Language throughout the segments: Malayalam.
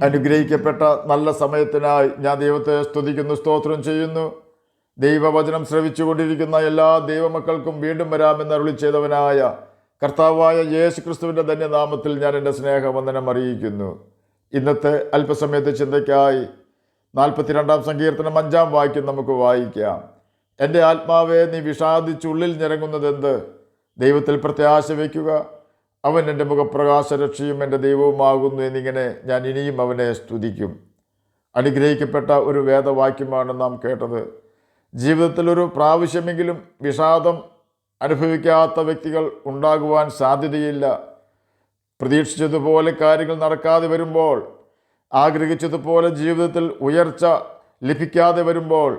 അനുഗ്രഹിക്കപ്പെട്ട നല്ല സമയത്തിനായി ഞാൻ ദൈവത്തെ സ്തുതിക്കുന്നു, സ്തോത്രം ചെയ്യുന്നു. ദൈവവചനം ശ്രവിച്ചുകൊണ്ടിരിക്കുന്ന എല്ലാ ദൈവമക്കൾക്കും വീണ്ടും വരാമെന്ന് അരുളി ചെയ്തവനായ കർത്താവായ യേശു ക്രിസ്തുവിൻ്റെ ധന്യനാമത്തിൽ ഞാൻ എൻ്റെ സ്നേഹവന്ദനം അറിയിക്കുന്നു. ഇന്നത്തെ അല്പസമയത്തെ ചിന്തയ്ക്കായി 42 സങ്കീർത്തനം 5 വാക്യം നമുക്ക് വായിക്കാം. എൻ്റെ ആത്മാവെ, നീ വിഷാദിച്ചുള്ളിൽ ഞരങ്ങുന്നതെന്ത്? ദൈവത്തിൽ പ്രത്യാശ വയ്ക്കുക, അവൻ എൻ്റെ മുഖപ്രകാശരക്ഷയും എൻ്റെ ദൈവവുമാകുന്നു എന്നിങ്ങനെ ഞാൻ ഇനിയും അവനെ സ്തുതിക്കും. അനുഗ്രഹിക്കപ്പെട്ട ഒരു വേദവാക്യമാണ് നാം കേട്ടത്. ജീവിതത്തിൽ ഒരു പ്രാവശ്യമെങ്കിലും വിഷാദം അനുഭവിക്കാത്ത വ്യക്തികൾ ഉണ്ടാകുവാൻ സാധ്യതയില്ല. പ്രതീക്ഷിച്ചതുപോലെ കാര്യങ്ങൾ നടക്കാതെ വരുമ്പോൾ, ആഗ്രഹിച്ചതുപോലെ ജീവിതത്തിൽ ഉയർച്ച ലഭിക്കാതെ വരുമ്പോൾ,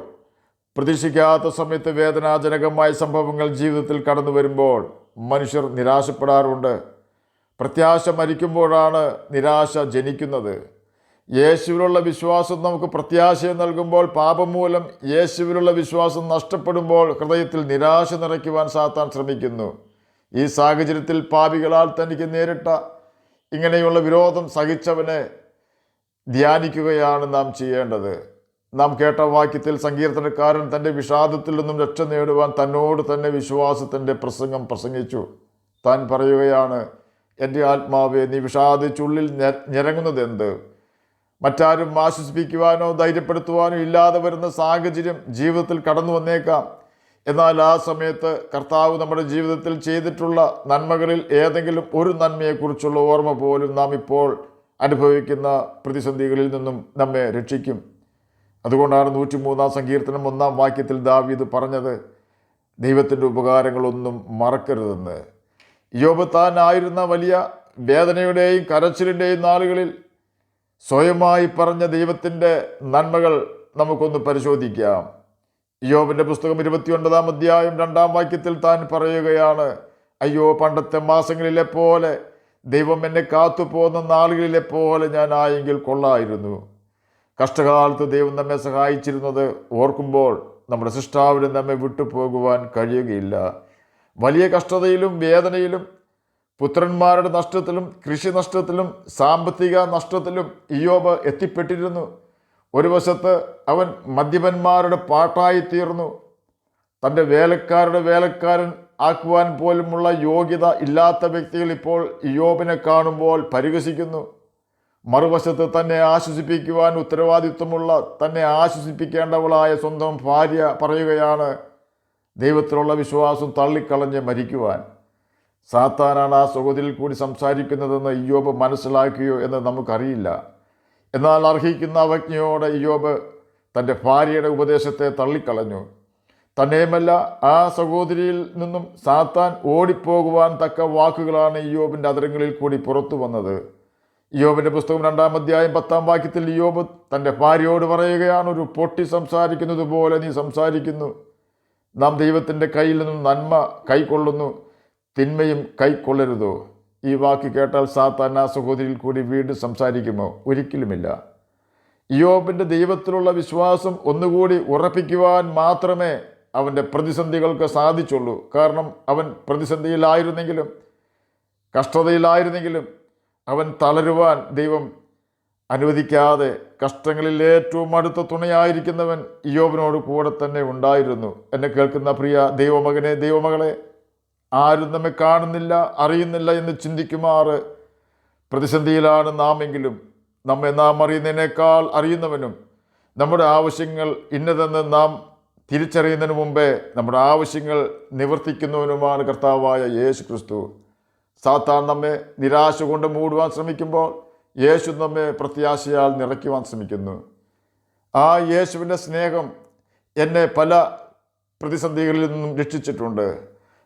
പ്രതീക്ഷിക്കാത്ത സമയത്ത് വേദനാജനകമായ സംഭവങ്ങൾ ജീവിതത്തിൽ കടന്നു വരുമ്പോൾ മനുഷ്യർ നിരാശപ്പെടാറുണ്ട്. പ്രത്യാശ മരിക്കുമ്പോഴാണ് നിരാശ ജനിക്കുന്നത്. യേശുവിലുള്ള വിശ്വാസം നമുക്ക് പ്രത്യാശയെ നൽകുമ്പോൾ, പാപം മൂലം യേശുവിലുള്ള വിശ്വാസം നഷ്ടപ്പെടുമ്പോൾ ഹൃദയത്തിൽ നിരാശ നിറയ്ക്കുവാൻ സാത്താൻ ശ്രമിക്കുന്നു. ഈ സാഹചര്യത്തിൽ പാപികളാൽ തനിക്ക് നേരിട്ട ഇങ്ങനെയുള്ള വിരോധം സഹിച്ചവനെ ധ്യാനിക്കുകയാണ് നാം ചെയ്യേണ്ടത്. നാം കേട്ട വാക്യത്തിൽ സങ്കീർത്തനക്കാരൻ തൻ്റെ വിഷാദത്തിൽ നിന്നും രക്ഷ നേടുവാൻ തന്നോട് തന്നെ വിശ്വാസത്തിൻ്റെ പ്രസംഗം പ്രസംഗിച്ചു. താൻ പറയുകയാണ്, എൻ്റെ ആത്മാവെ, നീ വിഷാദിച്ചുള്ളിൽ ഞരങ്ങുന്നതെന്ത്? മറ്റാരും ആശ്വസിപ്പിക്കുവാനോ ധൈര്യപ്പെടുത്തുവാനോ ഇല്ലാതെ വരുന്ന സാഹചര്യം ജീവിതത്തിൽ കടന്നു വന്നേക്കാം. എന്നാൽ ആ സമയത്ത് കർത്താവ് നമ്മുടെ ജീവിതത്തിൽ ചെയ്തിട്ടുള്ള നന്മകളിൽ ഏതെങ്കിലും ഒരു നന്മയെക്കുറിച്ചുള്ള ഓർമ്മ പോലും നാം ഇപ്പോൾ അനുഭവിക്കുന്ന പ്രതിസന്ധികളിൽ നിന്നും നമ്മെ രക്ഷിക്കും. അതുകൊണ്ടാണ് 103 സങ്കീർത്തനം 1 വാക്യത്തിൽ ദാവീദ് പറഞ്ഞത്, ദൈവത്തിൻ്റെ ഉപകാരങ്ങളൊന്നും മറക്കരുതെന്ന്. യോബ് താൻ ആയിരുന്ന വലിയ വേദനയുടെയും കരച്ചിലിൻ്റെയും നാളുകളിൽ സ്വയമായി പറഞ്ഞ ദൈവത്തിൻ്റെ നന്മകൾ നമുക്കൊന്ന് പരിശോധിക്കാം. യോബിൻ്റെ പുസ്തകം 29 അധ്യായം 2 വാക്യത്തിൽ താൻ പറയുകയാണ്, അയ്യോ, പണ്ടത്തെ മാസങ്ങളിലെ പോലെ, ദൈവം എന്നെ കാത്തുപോകുന്ന നാളുകളിലെ പോലെ ഞാൻ ആയെങ്കിൽ കൊള്ളായിരുന്നു. കഷ്ടകാലത്ത് ദൈവം നമ്മെ സഹായിച്ചിരുന്നത് ഓർക്കുമ്പോൾ നമ്മുടെ സൃഷ്ടാവിന് നമ്മെ വിട്ടുപോകുവാൻ കഴിയുകയില്ല. വലിയ കഷ്ടതയിലും വേദനയിലും, പുത്രന്മാരുടെ നഷ്ടത്തിലും, കൃഷി നഷ്ടത്തിലും, സാമ്പത്തിക നഷ്ടത്തിലും ഇയ്യോബ് എത്തിപ്പെട്ടിരുന്നു. ഒരു വശത്ത് അവൻ മദ്യപന്മാരുടെ പാട്ടായിത്തീർന്നു. തൻ്റെ വേലക്കാരുടെ വേലക്കാരൻ ആക്കുവാൻ പോലുമുള്ള യോഗ്യത ഇല്ലാത്ത വ്യക്തികൾ ഇപ്പോൾ ഇയ്യോബിനെ കാണുമ്പോൾ പരിഹസിക്കുന്നു. മറുവശത്ത് തന്നെ ആശ്വസിപ്പിക്കുവാൻ ഉത്തരവാദിത്വമുള്ള, തന്നെ ആശ്വസിപ്പിക്കേണ്ടവളായ സ്വന്തം ഭാര്യ പറയുകയാണ്, ദൈവത്തിലുള്ള വിശ്വാസം തള്ളിക്കളഞ്ഞ് മരിക്കുവാൻ. സാത്താനാണ് ആ സഹോദരിൽ കൂടി സംസാരിക്കുന്നതെന്ന് ഇയ്യോബ് മനസ്സിലാക്കിയോ എന്ന് നമുക്കറിയില്ല. എന്നാൽ അർഹിക്കുന്ന അവജ്ഞയോടെ ഇയ്യോബ് തൻ്റെ ഭാര്യയുടെ ഉപദേശത്തെ തള്ളിക്കളഞ്ഞു. തന്നെയുമല്ല, ആ സഹോദരിയിൽ നിന്നും സാത്താൻ ഓടിപ്പോകുവാൻ തക്ക വാക്കുകളാണ് ഇയ്യോബിൻ്റെ അധരങ്ങളിൽ കൂടി പുറത്തു വന്നത്. ഇയ്യോബിൻ്റെ പുസ്തകം 2 അധ്യായം 10 വാക്യത്തിൽ ഇയ്യോബ് തൻ്റെ ഭാര്യയോട് പറയുകയാണ്, ഒരു പൊട്ടി സംസാരിക്കുന്നത് പോലെ നീ സംസാരിക്കുന്നു. നാം ദൈവത്തിൻ്റെ കയ്യിൽ നിന്നും നന്മ കൈക്കൊള്ളുന്നു, തിന്മയും കൈക്കൊള്ളരുതോ? ഈ വാക്ക് കേട്ടാൽ സാത്താൻ ആ സഹോദരിയിൽ കൂടി വീണ്ടും സംസാരിക്കുമോ? ഒരിക്കലുമില്ല. ഇയ്യോബിൻ്റെ ദൈവത്തിലുള്ള വിശ്വാസം ഒന്നുകൂടി ഉറപ്പിക്കുവാൻ മാത്രമേ അവൻ്റെ പ്രതിസന്ധികൾക്ക് സാധിച്ചുള്ളൂ. കാരണം അവൻ പ്രതിസന്ധിയിലായിരുന്നെങ്കിലും, കഷ്ടതയിലായിരുന്നെങ്കിലും അവൻ തളരുവാൻ ദൈവം അനുവദിക്കാതെ കഷ്ടങ്ങളിൽ ഏറ്റവും അടുത്ത തുണയായിരിക്കുന്നവൻ ഇയ്യോബിനോട് കൂടെ തന്നെ ഉണ്ടായിരുന്നു. എന്നെ കേൾക്കുന്ന പ്രിയ ദൈവമകനെ, ദൈവമകളെ, ആരും നമ്മെ കാണുന്നില്ല, അറിയുന്നില്ല എന്ന് ചിന്തിക്കുമാറ് പ്രതിസന്ധിയിലാണ് നാമെങ്കിലും, നമ്മെ നാം അറിയുന്നതിനേക്കാൾ അറിയുന്നവനും നമ്മുടെ ആവശ്യങ്ങൾ ഇന്നതെന്ന് നാം തിരിച്ചറിയുന്നതിന് മുമ്പേ നമ്മുടെ ആവശ്യങ്ങൾ നിവർത്തിക്കുന്നവനുമാണ് കർത്താവായ യേശു ക്രിസ്തു. സാത്താൻ നമ്മെ നിരാശ കൊണ്ട് മൂടുവാൻ ശ്രമിക്കുമ്പോൾ യേശു നമ്മെ പ്രത്യാശയാൽ നിറയ്ക്കുവാൻ ശ്രമിക്കുന്നു. ആ യേശുവിൻ്റെ സ്നേഹം എന്നെ പല പ്രതിസന്ധികളിൽ നിന്നും രക്ഷിച്ചിട്ടുണ്ട്.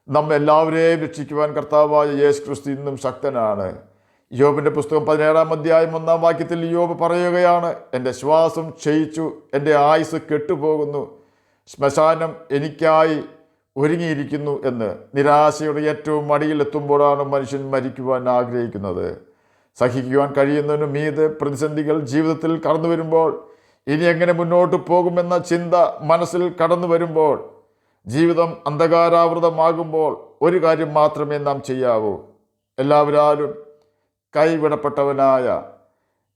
നമ്മെല്ലാവരെയും രക്ഷിക്കുവാൻ കർത്താവായ യേശു ക്രിസ്തു ഇന്നും ശക്തനാണ്. യോബിൻ്റെ പുസ്തകം 17 അധ്യായം 1 വാക്യത്തിൽ യോബ് പറയുകയാണ്, എൻ്റെ ശ്വാസം ക്ഷയിച്ചു, എൻ്റെ ആയുസ് കെട്ടുപോകുന്നു, ശ്മശാനം എനിക്കായി ഒരുങ്ങിയിരിക്കുന്നു എന്ന്. നിരാശയുടെ ഏറ്റവും അടിയിലെത്തുമ്പോഴാണ് മനുഷ്യൻ മരിക്കുവാൻ ആഗ്രഹിക്കുന്നത്. സഹിക്കുവാൻ കഴിയുന്നതിന് മീതെ പ്രതിസന്ധികൾ ജീവിതത്തിൽ കടന്നു വരുമ്പോൾ, ഇനി എങ്ങനെ മുന്നോട്ട് പോകുമെന്ന ചിന്ത മനസ്സിൽ കടന്നു വരുമ്പോൾ, ജീവിതം അന്ധകാരാവൃതമാകുമ്പോൾ ഒരു കാര്യം മാത്രമേ നാം ചെയ്യാവൂ. എല്ലാവരും കൈവിടപ്പെട്ടവനായ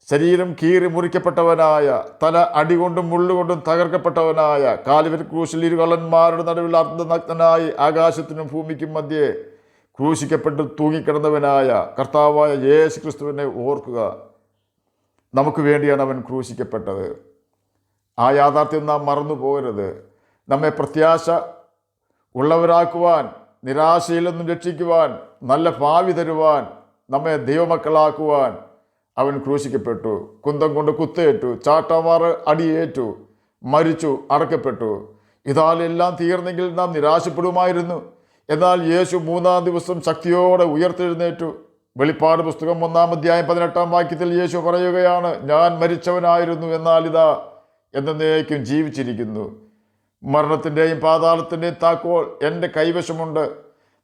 ശരീരം കീറി മുറിക്കപ്പെട്ടവനായ, തല അടികൊണ്ടും മുള്ളുകൊണ്ടും തകർക്കപ്പെട്ടവനായ, കാൽവരി ക്രൂശിൽ ഇരുകള്ളന്മാരുടെ നടുവിൽ അർദ്ധനഗ്നനായി ആകാശത്തിനും ഭൂമിക്കും മധ്യേ ക്രൂശിക്കപ്പെട്ട് തൂങ്ങിക്കിടന്നവനായ കർത്താവായ യേശു ക്രിസ്തുവിനെ ഓർക്കുക. നമുക്ക് വേണ്ടിയാണ് അവൻ ക്രൂശിക്കപ്പെട്ടത്. ആ യാഥാർത്ഥ്യം നാം മറന്നു പോകരുത്. നമ്മെ പ്രത്യാശ ഉള്ളവരാക്കുവാൻ, നിരാശയിൽ നിന്നും രക്ഷിക്കുവാൻ, നല്ല ഭാവി തരുവാൻ, നമ്മെ ദൈവമക്കളാക്കുവാൻ അവൻ ക്രൂശിക്കപ്പെട്ടു. കുന്തം കൊണ്ട് കുത്തേറ്റു, ചാട്ടവാറ് അടിയേറ്റു, മരിച്ചു, അടക്കപ്പെട്ടു. ഇതാലെല്ലാം തീർന്നെങ്കിൽ നാം നിരാശപ്പെടുമായിരുന്നു. എന്നാൽ യേശു 3-ാം ദിവസം ശക്തിയോടെ ഉയർത്തെഴുന്നേറ്റു. വെളിപ്പാട് പുസ്തകം 1-ാം അധ്യായം 18-ാം വാക്യത്തിൽ യേശു പറയുകയാണ്, ഞാൻ മരിച്ചവനായിരുന്നു, എന്നാൽ ഇതാ എന്നേക്കും ജീവിച്ചിരിക്കുന്നു. മരണത്തിൻ്റെയും പാതാളത്തിൻ്റെയും താക്കോൽ എൻ്റെ കൈവശമുണ്ട്.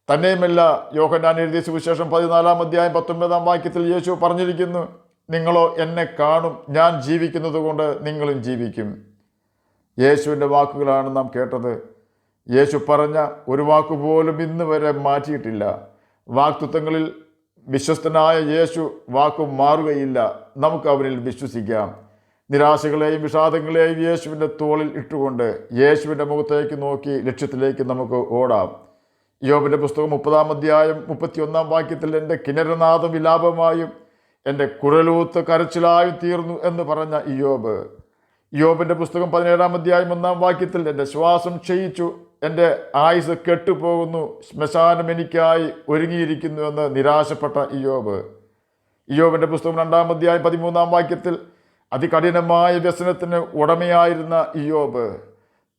തന്നെയുമല്ല, യോഹന്നാൻ എഴുതിയ സുവിശേഷം 14-ാം അധ്യായം 19-ാം വാക്യത്തിൽ യേശു പറഞ്ഞിരിക്കുന്നു, നിങ്ങളോ എന്നെ കാണും, ഞാൻ ജീവിക്കുന്നത് കൊണ്ട് നിങ്ങളും ജീവിക്കും. യേശുവിൻ്റെ വാക്കുകളാണ് നാം കേട്ടത്. യേശു പറഞ്ഞ ഒരു വാക്കുപോലും ഇന്ന് വരെ മാറ്റിയിട്ടില്ല. വാക്തത്വങ്ങളിൽ വിശ്വസ്തനായ യേശു വാക്കു മാറുകയില്ല. നമുക്ക് അവനിൽ വിശ്വസിക്കാം. നിരാശകളെയും വിഷാദങ്ങളെയും യേശുവിൻ്റെ തോളിൽ ഇട്ടുകൊണ്ട് യേശുവിൻ്റെ മുഖത്തേക്ക് നോക്കി ലക്ഷ്യത്തിലേക്ക് നമുക്ക് ഓടാം. യോബിൻ്റെ പുസ്തകം 30-ാം അധ്യായം 31-ാം വാക്യത്തിൽ എൻ്റെ കിന്നരനാദം വിലാപമായും എൻ്റെ കുഴലൂത്ത് കരച്ചിലായും തീർന്നു എന്ന് പറഞ്ഞ ഇയ്യോബ്. യോബിൻ്റെ പുസ്തകം 17-ാം അധ്യായം 1-ാം വാക്യത്തിൽ എൻ്റെ ശ്വാസം ക്ഷയിച്ചു, എൻ്റെ ആയുസ് കെട്ടുപോകുന്നു, ശ്മശാനം എനിക്കായി ഒരുങ്ങിയിരിക്കുന്നു എന്ന് നിരാശപ്പെട്ട ഇയ്യോബ്. ഇയ്യോബിൻ്റെ പുസ്തകം 2-ാം അധ്യായം 13-ാം വാക്യത്തിൽ അതികഠിനമായ വ്യസനത്തിന് ഉടമയായിരുന്ന ഇയ്യോബ്,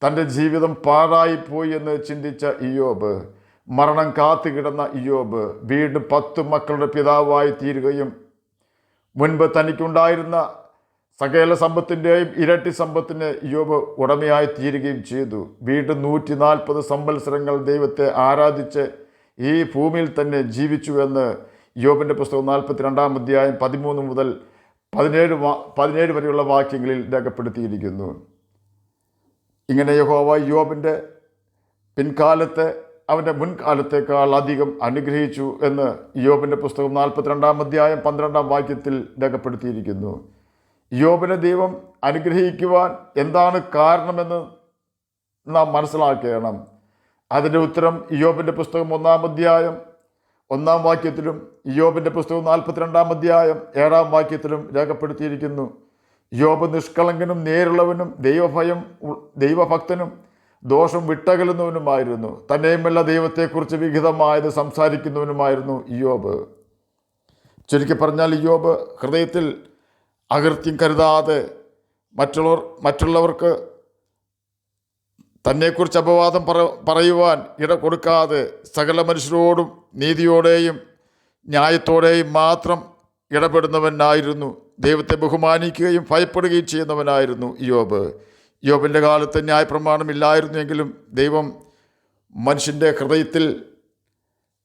തൻ്റെ ജീവിതം പാഴായിപ്പോയി എന്ന് ചിന്തിച്ച ഇയ്യോബ്, മരണം കാത്തുകിടന്ന ഇയ്യോബ് വീണ്ടും 10 മക്കളുടെ പിതാവായി തീരുകയും മുൻപ് തനിക്കുണ്ടായിരുന്ന സകല സമ്പത്തിൻ്റെയും ഇരട്ടി സമ്പത്തിന് ഇയ്യോബ് ഉടമയായി തീരുകയും ചെയ്തു. വീണ്ടും 140 സംവത്സരങ്ങൾ ദൈവത്തെ ആരാധിച്ച് ഈ ഭൂമിയിൽ തന്നെ ജീവിച്ചുവെന്ന് ഇയ്യോബിൻ്റെ പുസ്തകം 42-ാം അധ്യായം 13 മുതൽ 17 വരെയുള്ള വാക്യങ്ങളിൽ രേഖപ്പെടുത്തിയിരിക്കുന്നു. ഇങ്ങനെ യഹോവ ഇയ്യോബിൻ്റെ പിൻകാലത്തെ അവൻ്റെ മുൻകാലത്തേക്കാൾ അധികം അനുഗ്രഹിച്ചു എന്ന് ഇയ്യോബിൻ്റെ പുസ്തകം 42-ാം അധ്യായം 12-ാം വാക്യത്തിൽ രേഖപ്പെടുത്തിയിരിക്കുന്നു. ഇയ്യോബിനെ ദൈവം അനുഗ്രഹിക്കുവാൻ എന്താണ് കാരണമെന്ന് നാം മനസ്സിലാക്കണം. അതിൻ്റെ ഉത്തരം ഇയ്യോബിൻ്റെ പുസ്തകം 1-ാം അധ്യായം 1-ാം വാക്യത്തിലും ഇയ്യോബിൻ്റെ പുസ്തകം 42-ാം അധ്യായം 7-ാം വാക്യത്തിലും രേഖപ്പെടുത്തിയിരിക്കുന്നു. ഇയ്യോബ് നിഷ്കളങ്കനും നേരുള്ളവനും ദൈവഭക്തനും ദോഷം വിട്ടകലുന്നവനുമായിരുന്നു. തന്നെയുമല്ല, ദൈവത്തെക്കുറിച്ച് വിഹിതമായത് സംസാരിക്കുന്നവനുമായിരുന്നു ഇയ്യോബ്. ചുരുക്കി പറഞ്ഞാൽ, ഇയ്യോബ് ഹൃദയത്തിൽ അകൃത്യം കരുതാതെ, മറ്റുള്ളവർക്ക് തന്നെക്കുറിച്ച് അപവാദം പറയുവാൻ ഇട കൊടുക്കാതെ, സകല മനുഷ്യരോടും നീതിയോടെയും ന്യായത്തോടെയും മാത്രം ഇടപെടുന്നവനായിരുന്നു. ദൈവത്തെ ബഹുമാനിക്കുകയും ഭയപ്പെടുകയും ചെയ്യുന്നവനായിരുന്നു ഇയ്യോബ്. ഇയ്യോബിൻ്റെ കാലത്ത് ന്യായപ്രമാണം ഇല്ലായിരുന്നെങ്കിലും ദൈവം മനുഷ്യൻ്റെ ഹൃദയത്തിൽ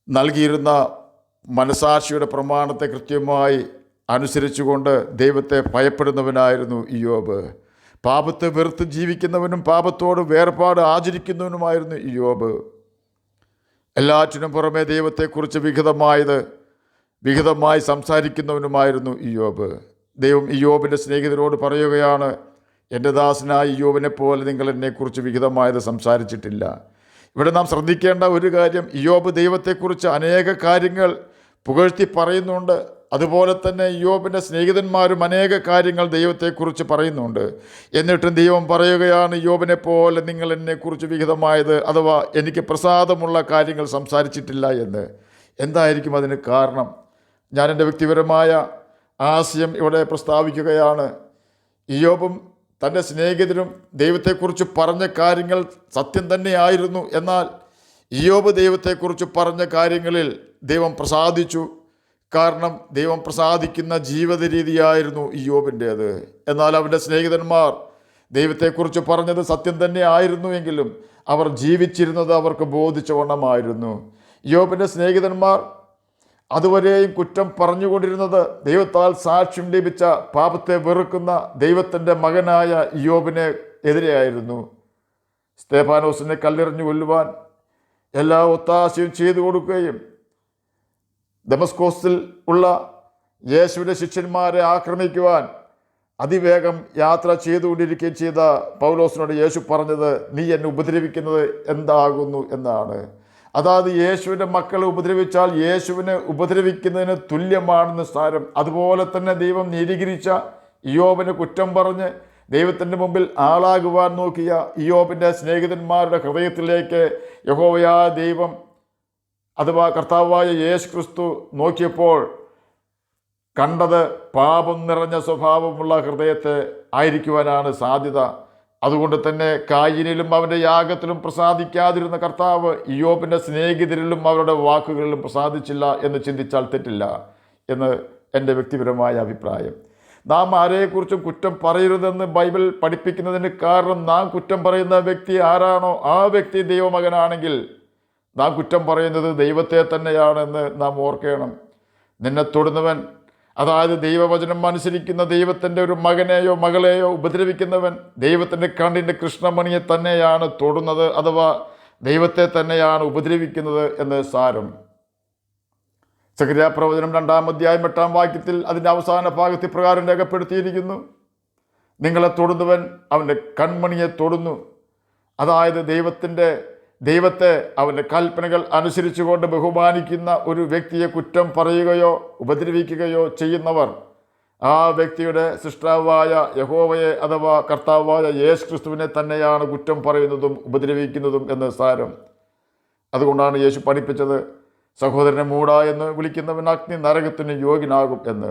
നൽകിയിരുന്ന മനസാക്ഷിയുടെ പ്രമാണത്തെ കൃത്യമായി അനുസരിച്ചുകൊണ്ട് ദൈവത്തെ ഭയപ്പെടുന്നവനായിരുന്നു ഇയ്യോബ്. പാപത്തെ വെറുത്ത് ജീവിക്കുന്നവനും പാപത്തോട് വേർപാട് ആചരിക്കുന്നവനുമായിരുന്നു ഇയ്യോബ്. എല്ലാറ്റിനും പുറമെ ദൈവത്തെക്കുറിച്ച് വിഹിതമായി സംസാരിക്കുന്നവനുമായിരുന്നു ഇയ്യോബ്. ദൈവം ഇയ്യോബിൻ്റെ സ്നേഹിതരോട് പറയുകയാണ്, എൻ്റെ ദാസനായ ഇയ്യോബിനെ പോലെ നിങ്ങൾ എന്നെക്കുറിച്ച് വിഹിതമായത് സംസാരിച്ചിട്ടില്ല. ഇവിടെ നാം ശ്രദ്ധിക്കേണ്ട ഒരു കാര്യം, ഇയ്യോബ് ദൈവത്തെക്കുറിച്ച് അനേക കാര്യങ്ങൾ പുകഴ്ത്തി പറയുന്നുണ്ട്. അതുപോലെ തന്നെ ഇയ്യോബിൻ്റെ സ്നേഹിതന്മാരും അനേക കാര്യങ്ങൾ ദൈവത്തെക്കുറിച്ച് പറയുന്നുണ്ട്. എന്നിട്ടും ദൈവം പറയുകയാണ്, ഇയ്യോബിനെ പോലെ നിങ്ങൾ എന്നെക്കുറിച്ച് വിഹിതമായത് അഥവാ എനിക്ക് പ്രസാദമുള്ള കാര്യങ്ങൾ സംസാരിച്ചിട്ടില്ല എന്ന്. എന്തായിരിക്കും അതിന് കാരണം? ഞാൻ എൻ്റെ വ്യക്തിപരമായ ആശയം ഇവിടെ പ്രസ്താവിക്കുകയാണ്. ഇയ്യോബും തൻ്റെ സ്നേഹിതരും ദൈവത്തെക്കുറിച്ച് പറഞ്ഞ കാര്യങ്ങൾ സത്യം തന്നെയായിരുന്നു. എന്നാൽ ഇയ്യോബ് ദൈവത്തെക്കുറിച്ച് പറഞ്ഞ കാര്യങ്ങളിൽ ദൈവം പ്രസാദിച്ചു. കാരണം ദൈവം പ്രസാദിക്കുന്ന ജീവിത രീതിയായിരുന്നു ഇയ്യോബിൻ്റേത്. എന്നാൽ അവൻ്റെ സ്നേഹിതന്മാർ ദൈവത്തെക്കുറിച്ച് പറഞ്ഞത് സത്യം തന്നെ ആയിരുന്നു എങ്കിലും അവർ ജീവിച്ചിരുന്നത് അവർക്ക് ബോധിച്ച വണ്ണമായിരുന്നു. ഇയ്യോബിൻ്റെ സ്നേഹിതന്മാർ അതുവരെയും കുറ്റം പറഞ്ഞുകൊണ്ടിരുന്നത് ദൈവത്താൽ സാക്ഷ്യം ലഭിച്ച പാപത്തെ വെറുക്കുന്ന ദൈവത്തിൻ്റെ മകനായ ഇയ്യോബിനെ എതിരെയായിരുന്നു. സ്തേഫാനോസിനെ കല്ലെറിഞ്ഞു കൊല്ലുവാൻ എല്ലാ ഒത്താശയും ചെയ്തു കൊടുക്കുകയും ദമസ്കോസിൽ ഉള്ള യേശുവിൻ്റെ ശിഷ്യന്മാരെ ആക്രമിക്കുവാൻ അതിവേഗം യാത്ര ചെയ്തുകൊണ്ടിരിക്കുകയും ചെയ്ത പൗലോസിനോട് യേശു പറഞ്ഞത്, നീ എന്നെ ഉപദ്രവിക്കുന്നത് എന്താകുന്നു എന്നാണ്. അതായത് യേശുവിൻ്റെ മക്കളെ ഉപദ്രവിച്ചാൽ യേശുവിനെ ഉപദ്രവിക്കുന്നതിന് തുല്യമാണെന്ന് സാരം. അതുപോലെ തന്നെ ദൈവം നീതീകരിച്ച ഇയ്യോബിനെ കുറ്റം പറഞ്ഞ് ദൈവത്തിൻ്റെ മുമ്പിൽ ആളാകുവാൻ നോക്കിയ ഇയ്യോബിൻ്റെ സ്നേഹിതന്മാരുടെ ഹൃദയത്തിലേക്ക് യഹോവയായ ദൈവം അഥവാ കർത്താവായ യേശു ക്രിസ്തു നോക്കിയപ്പോൾ കണ്ടത് പാപം നിറഞ്ഞ സ്വഭാവമുള്ള ഹൃദയത്തെ ആയിരിക്കുവാനാണ് സാധ്യത. അതുകൊണ്ട് തന്നെ കായിനിലും അവൻ്റെ യാഗത്തിലും പ്രസാദിക്കാതിരുന്ന കർത്താവ് ഇയ്യോബിൻ്റെ സ്നേഹിതരിലും അവരുടെ വാക്കുകളിലും പ്രസാദിച്ചില്ല എന്ന് ചിന്തിച്ചാൽ തെറ്റില്ല എന്ന് എൻ്റെ വ്യക്തിപരമായ അഭിപ്രായം. നാം ആരെക്കുറിച്ചും കുറ്റം പറയരുതെന്ന് ബൈബിൾ പഠിപ്പിക്കുന്നതിന് കാരണം, നാം കുറ്റം പറയുന്ന വ്യക്തി ആരാണോ ആ വ്യക്തി ദൈവമകനാണെങ്കിൽ നാം കുറ്റം പറയുന്നത് ദൈവത്തെ തന്നെയാണെന്ന് നാം ഓർക്കണം. നിന്നെ തൊടുന്നവൻ, അതായത് ദൈവവചനം അനുസരിക്കുന്ന ദൈവത്തിൻ്റെ ഒരു മകനെയോ മകളെയോ ഉപദ്രവിക്കുന്നവൻ ദൈവത്തിൻ്റെ കണ്ണിൻ്റെ കൃഷ്ണമണിയെ തന്നെയാണ് തൊടുന്നത്, അഥവാ ദൈവത്തെ തന്നെയാണ് ഉപദ്രവിക്കുന്നത് എന്ന് സാരം. സഖറിയാ പ്രവചനം 2-ാം അധ്യായം 8-ാം വാക്യത്തിൽ അതിൻ്റെ അവസാന ഭാഗത്ത് പ്രകാരം രേഖപ്പെടുത്തിയിരിക്കുന്നു, നിങ്ങളെ തൊടുന്നവൻ അവൻ്റെ കൺമണിയെ തൊടുന്നു. അതായത് ദൈവത്തെ അവൻ്റെ കൽപ്പനകൾ അനുസരിച്ചുകൊണ്ട് ബഹുമാനിക്കുന്ന ഒരു വ്യക്തിയെ കുറ്റം പറയുകയോ ഉപദ്രവിക്കുകയോ ചെയ്യുന്നവർ ആ വ്യക്തിയുടെ സൃഷ്ടാവായ യഹോവയെ അഥവാ കർത്താവായ യേശു ക്രിസ്തുവിനെ തന്നെയാണ് കുറ്റം പറയുന്നതും ഉപദ്രവിക്കുന്നതും എന്ന് സാരം. അതുകൊണ്ടാണ് യേശു പഠിപ്പിച്ചത്, സഹോദരനെ മൂടാ എന്ന് വിളിക്കുന്നവൻ അഗ്നി നരകത്തിന് യോഗ്യനാകും എന്ന്.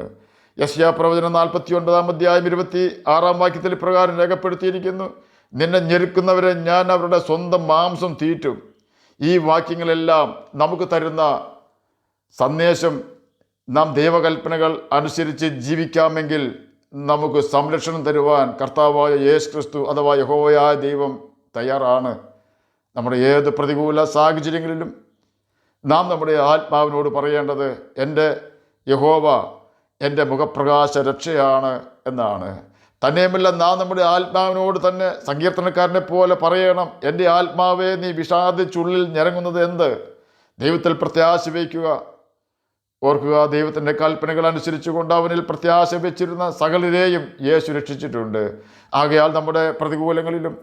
യെശയ്യാ പ്രവചനം 49-ാം അധ്യായം 26-ാം വാക്യത്തിൽ പ്രകാരം രേഖപ്പെടുത്തിയിരിക്കുന്നു, നിന്നെ ഞെരുക്കുന്നവരെ ഞാൻ അവരുടെ സ്വന്തം മാംസം തീറ്റും. ഈ വാക്യങ്ങളെല്ലാം നമുക്ക് തരുന്ന സന്ദേശം, നാം ദൈവകൽപ്പനകൾ അനുസരിച്ച് ജീവിക്കാമെങ്കിൽ നമുക്ക് സംരക്ഷണം തരുവാൻ കർത്താവായ യേശു ക്രിസ്തു അഥവാ യഹോവയായ ദൈവം തയ്യാറാണ്. നമ്മുടെ ഏത് പ്രതികൂല സാഹചര്യങ്ങളിലും നാം നമ്മുടെ ആത്മാവിനോട് പറയേണ്ടത്, എൻ്റെ യഹോവ എൻ്റെ മുഖപ്രകാശ രക്ഷയാണ് എന്നാണ്. തന്നെയുമല്ല, നാം നമ്മുടെ ആത്മാവിനോട് തന്നെ സങ്കീർത്തനക്കാരനെ പോലെ പറയണം, എൻ്റെ ആത്മാവെ നീ വിഷാദിച്ചുള്ളിൽ ഞരങ്ങുന്നത് എന്ത്? ദൈവത്തിൽ പ്രത്യാശ വയ്ക്കുക. ഓർക്കുക, ദൈവത്തിൻ്റെ കൽപ്പനകൾ അനുസരിച്ചുകൊണ്ട് അവനിൽ പ്രത്യാശ വെച്ചിരുന്ന സകലരെയും യേശു രക്ഷിച്ചിട്ടുണ്ട്. ആകയാൽ നമ്മുടെ പ്രതികൂലങ്ങളിലും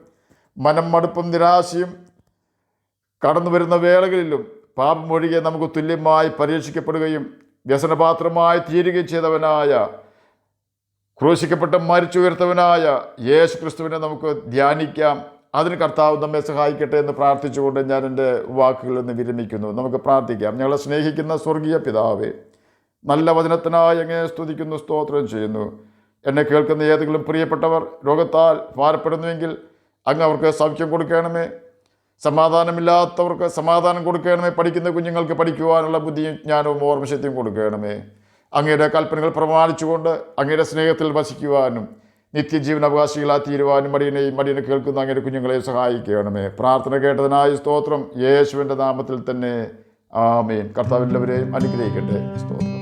മനം മടുപ്പും നിരാശയും കടന്നു വരുന്ന വേളകളിലും പാപം ഒഴികെ നമുക്ക് തുല്യമായി പരീക്ഷിക്കപ്പെടുകയും വ്യസനപാത്രമായി തീരുകയും ചെയ്തവനായ, ക്രൂശിക്കപ്പെട്ട് മരിച്ചുയർത്തവനായ യേശു ക്രിസ്തുവിനെ നമുക്ക് ധ്യാനിക്കാം. അതിന് കർത്താവ് നമ്മെ സഹായിക്കട്ടെ എന്ന് പ്രാർത്ഥിച്ചുകൊണ്ട് ഞാൻ എൻ്റെ വാക്കുകളിൽ നിന്ന് വിരമിക്കുന്നു. നമുക്ക് പ്രാർത്ഥിക്കാം. ഞങ്ങളെ സ്നേഹിക്കുന്ന സ്വർഗീയ പിതാവേ, നല്ല വചനത്തിനായി അങ്ങേ സ്തുതിക്കുന്നു, സ്തോത്രം ചെയ്യുന്നു. എന്നെ കേൾക്കുന്ന ഏതെങ്കിലും പ്രിയപ്പെട്ടവർ രോഗത്താൽ ഭാരപ്പെടുന്നുവെങ്കിൽ അങ്ങ് അവർക്ക് സൗഖ്യം കൊടുക്കണമേ. സമാധാനമില്ലാത്തവർക്ക് സമാധാനം കൊടുക്കണമേ. പഠിക്കുന്ന കുഞ്ഞുങ്ങൾക്ക് പഠിക്കുവാനുള്ള ബുദ്ധിയും ജ്ഞാനവും ഓർമ്മശക്തിയും കൊടുക്കണമേ. അങ്ങയുടെ കൽപ്പനകൾ പ്രമാണിച്ചുകൊണ്ട് അങ്ങയുടെ സ്നേഹത്തിൽ വസിക്കുവാനും നിത്യജീവൻ അവകാശികളായി തീരുവാനും മടിയനെ കേൾക്കുന്ന അങ്ങയുടെ കുഞ്ഞുങ്ങളെ സഹായിക്കണമേ. പ്രാർത്ഥന കേട്ടതിനായി സ്തോത്രം. യേശുവിൻ്റെ നാമത്തിൽ തന്നെ ആമേൻ. കർത്താവ് എല്ലാവരെയും അനുഗ്രഹിക്കട്ടെ. സ്തോത്രം.